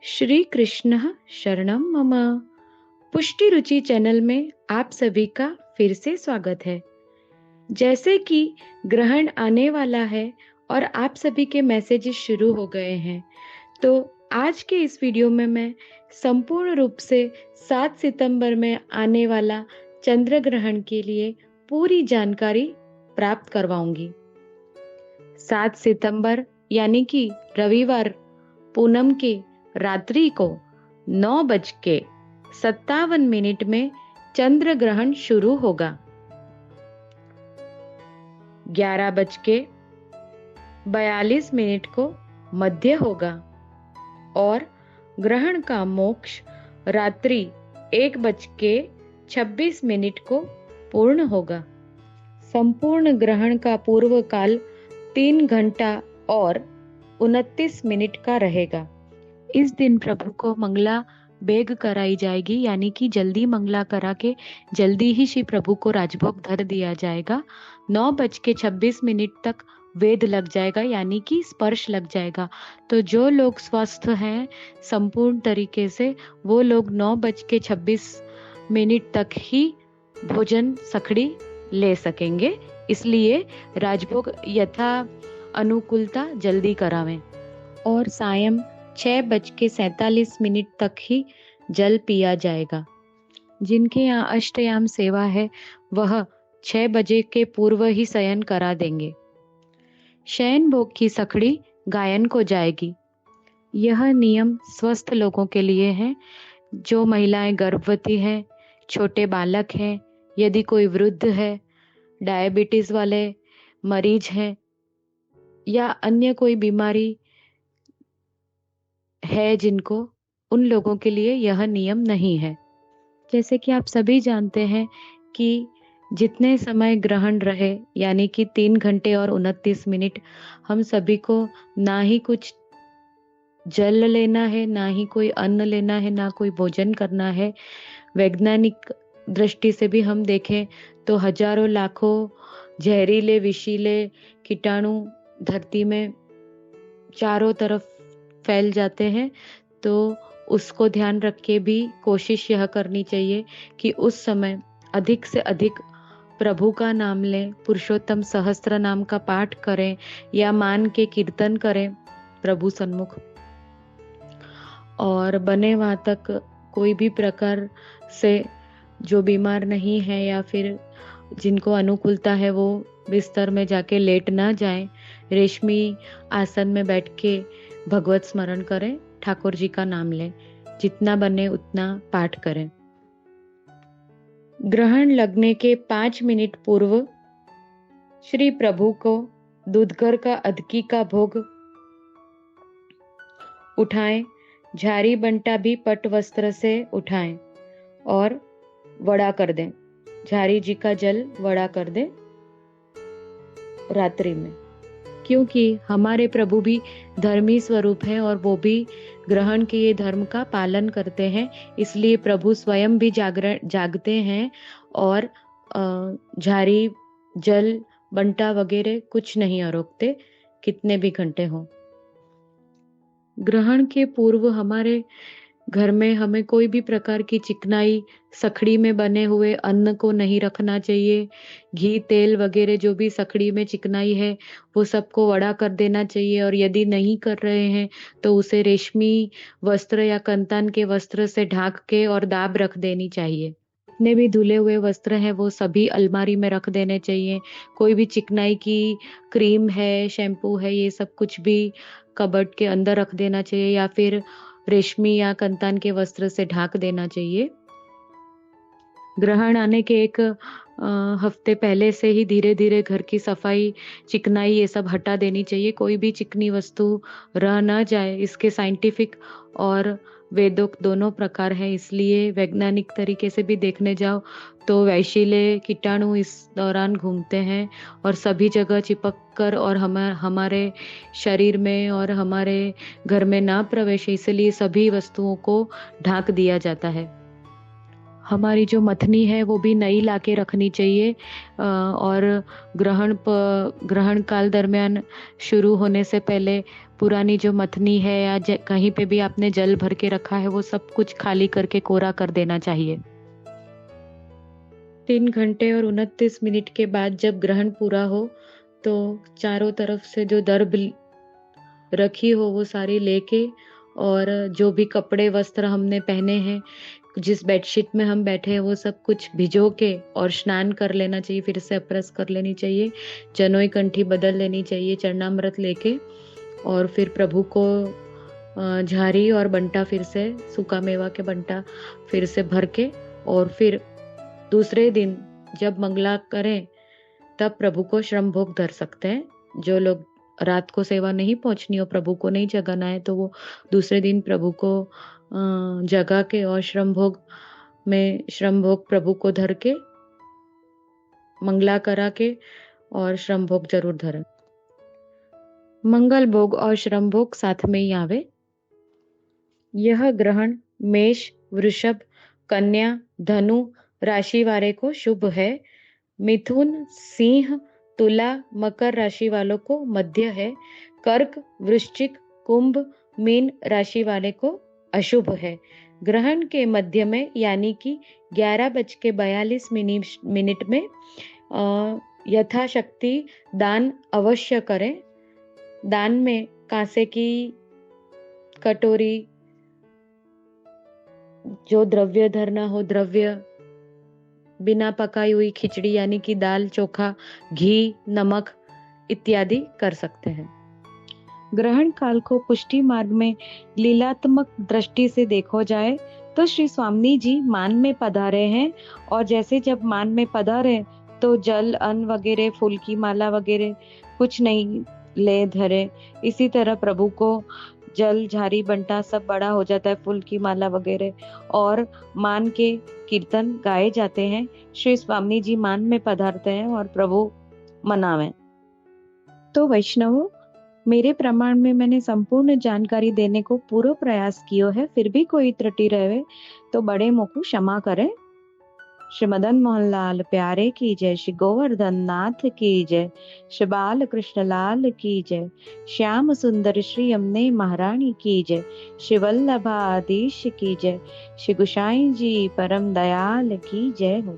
श्री कृष्ण शरणम मम। पुष्टि रुचि चैनल में आप सभी का फिर से स्वागत है। जैसे कि ग्रहण आने वाला है और आप सभी के मैसेजेस शुरू हो गए हैं, तो आज के इस वीडियो में मैं संपूर्ण रूप से 7 सितंबर में आने वाला चंद्र ग्रहण के लिए पूरी जानकारी प्राप्त करवाऊंगी। 7 सितंबर यानी कि रविवार पूनम की रात्रि को 9:57 में चंद्र ग्रहण शुरू होगा। 11:42 को मध्य होगा और ग्रहण का मोक्ष रात्रि 1:26 को पूर्ण होगा। संपूर्ण ग्रहण का पूर्व काल 3 घंटा और 29 मिनट का रहेगा। इस दिन प्रभु को मंगला बेग कराई जाएगी, यानी कि जल्दी मंगला करा के जल्दी ही श्री प्रभु को राजभोग धर दिया जाएगा। 9:26 तक वेद लग जाएगा, यानी कि स्पर्श लग जाएगा। तो जो लोग स्वस्थ हैं संपूर्ण तरीके से, वो लोग 9:26 तक ही भोजन सखड़ी ले सकेंगे। इसलिए राजभोग यथा अनुकूलता जल्दी करावें और सायं 6:47 तक ही जल पिया जाएगा। जिनके यहाँ अष्टयाम सेवा है वह 6 बजे के पूर्व ही शयन करा देंगे। शयन भोग की सखड़ी गायन को जाएगी। यह नियम स्वस्थ लोगों के लिए है। जो महिलाएं गर्भवती हैं, छोटे बालक हैं, यदि कोई वृद्ध है, डायबिटीज वाले मरीज हैं या अन्य कोई बीमारी है जिनको, उन लोगों के लिए यह नियम नहीं है। जैसे कि आप सभी जानते हैं कि जितने समय ग्रहण रहे, यानी कि 3 घंटे और 29 मिनट, हम सभी को ना ही कुछ जल लेना है, ना ही कोई अन्न लेना है, ना कोई भोजन करना है। वैज्ञानिक दृष्टि से भी हम देखें तो हजारों लाखों जहरीले विषीले कीटाणु धरती में चारों तरफ फैल जाते हैं। तो उसको ध्यान रख के भी कोशिश यह करनी चाहिए कि उस समय अधिक से अधिक प्रभु का नाम लें, पुरुषोत्तम सहस्त्र नाम का पाठ करें या मान के कीर्तन करें प्रभु सन्मुख। और बने वहां तक कोई भी प्रकार से जो बीमार नहीं है या फिर जिनको अनुकूलता है वो बिस्तर में जाके लेट ना जाएं। रेशमी आसन में बैठ के भगवत स्मरण करें, ठाकुर जी का नाम लें, जितना बने उतना पाठ करें। ग्रहण लगने के 5 मिनट पूर्व श्री प्रभु को दूधगर का अदकी का भोग उठाएं। झारी बंटा भी पट वस्त्र से उठाएं और वड़ा कर दें। झारी जी का जल वड़ा कर दें रात्रि में, क्योंकि हमारे प्रभु भी धर्मी स्वरूप है और वो भी ग्रहण के ये धर्म का पालन करते हैं। इसलिए प्रभु स्वयं भी जागते हैं और झारी जल बंटा वगैरह कुछ नहीं रोकते, कितने भी घंटे हों। ग्रहण के पूर्व हमारे घर में हमें कोई भी प्रकार की चिकनाई, सखड़ी में बने हुए अन्न को नहीं रखना चाहिए। घी तेल वगैरह जो भी सखड़ी में चिकनाई है वो सबको वड़ा कर देना चाहिए। और यदि नहीं कर रहे हैं तो उसे रेशमी वस्त्र या कंतान के वस्त्र से ढक के और दाब रख देनी चाहिए। जितने भी धुले हुए वस्त्र हैं वो सभी अलमारी में रख देने चाहिए। कोई भी चिकनाई की क्रीम है, शैम्पू है, ये सब कुछ भी कबर्ड के अंदर रख देना चाहिए या फिर रेशमी या कंतान के वस्त्र से ढक देना चाहिए। ग्रहण आने के एक हफ्ते पहले से ही धीरे धीरे घर की सफाई, चिकनाई ये सब हटा देनी चाहिए। कोई भी चिकनी वस्तु रह ना जाए, इसके साइंटिफिक और वेदोक्त दोनों प्रकार हैं। इसलिए वैज्ञानिक तरीके से भी देखने जाओ तो वैशिले कीटाणु इस दौरान घूमते हैं और सभी जगह चिपक कर और हमारे शरीर में और हमारे घर में ना प्रवेश, इसलिए सभी वस्तुओं को ढक दिया जाता है। हमारी जो मथनी है वो भी नई लाके रखनी चाहिए। और ग्रहण काल दरमियान शुरू होने से पहले पुरानी जो मथनी है या कहीं पे भी आपने जल भर के रखा है वो सब कुछ खाली करके कोरा कर देना चाहिए। 3 घंटे और 29 मिनट के बाद जब ग्रहण पूरा हो तो चारों तरफ से जो दर्भ रखी हो वो सारी लेके, और जो भी कपड़े वस्त्र हमने पहने हैं, जिस बेडशीट में हम बैठे हैं, वो सब कुछ भिजो के और स्नान कर लेना चाहिए, फिर से अपरस कर लेनी चाहिए, जनोई कंठी बदल लेनी चाहिए चरणामृत लेके, और फिर प्रभु को झारी और बंटा, फिर से सूखा मेवा के बंटा फिर से भर के, और फिर दूसरे दिन जब मंगला करें तब प्रभु को श्रम भोग धर सकते हैं। जो लोग रात को सेवा नहीं पहुंचनी हो, प्रभु को नहीं जगाना है, तो वो दूसरे दिन प्रभु को जगा के और श्रम भोग प्रभु को धर के मंगला करा के और श्रम भोग जरूर धरे। मंगल भोग और श्रम भोग साथ में ही आवे। यह ग्रहण मेष, वृषभ, कन्या, धनु राशि वाले को शुभ है। मिथुन, सिंह, तुला, मकर राशि वालों को मध्य है। कर्क, वृश्चिक, कुंभ, मीन राशि वाले को अशुभ है। ग्रहण के मध्य में यानी कि 11:42 में यथाशक्ति दान अवश्य करें। दान में कांसे की कटोरी, जो द्रव्य धरना हो द्रव्य, बिना पकाई हुई खिचड़ी यानी कि दाल, चोखा, घी, नमक इत्यादि कर सकते हैं। ग्रहण काल को पुष्टि मार्ग में लीलात्मक दृष्टि से देखो जाए तो श्री स्वामी जी मान में पधारे हैं, और जैसे जब मान में पधारे तो जल, अन्न वगैरह, फूल की माला वगैरह कुछ नहीं ले धरे। इसी तरह प्रभु को जल, झारी, बंटा सब बड़ा हो जाता है, फूल की माला वगैरह, और मान के कीर्तन गाए जाते हैं। श्री स्वामी जी मान में पधारते हैं और प्रभु मनावे। तो वैष्णवों, मेरे प्रमाण में मैंने संपूर्ण जानकारी देने को पूरा प्रयास किया है, फिर भी कोई त्रुटि रहे तो बड़े मोको क्षमा करें। श्री मदन मोहन लाल प्यारे की जय, श्री गोवर्धन नाथ की जय, श्री बाल कृष्ण लाल की जय, श्याम सुंदर श्री यमुने महारानी की जय, श्री वल्लभाधीश की जय, श्री गुसाई जी परम दयाल की जय हो।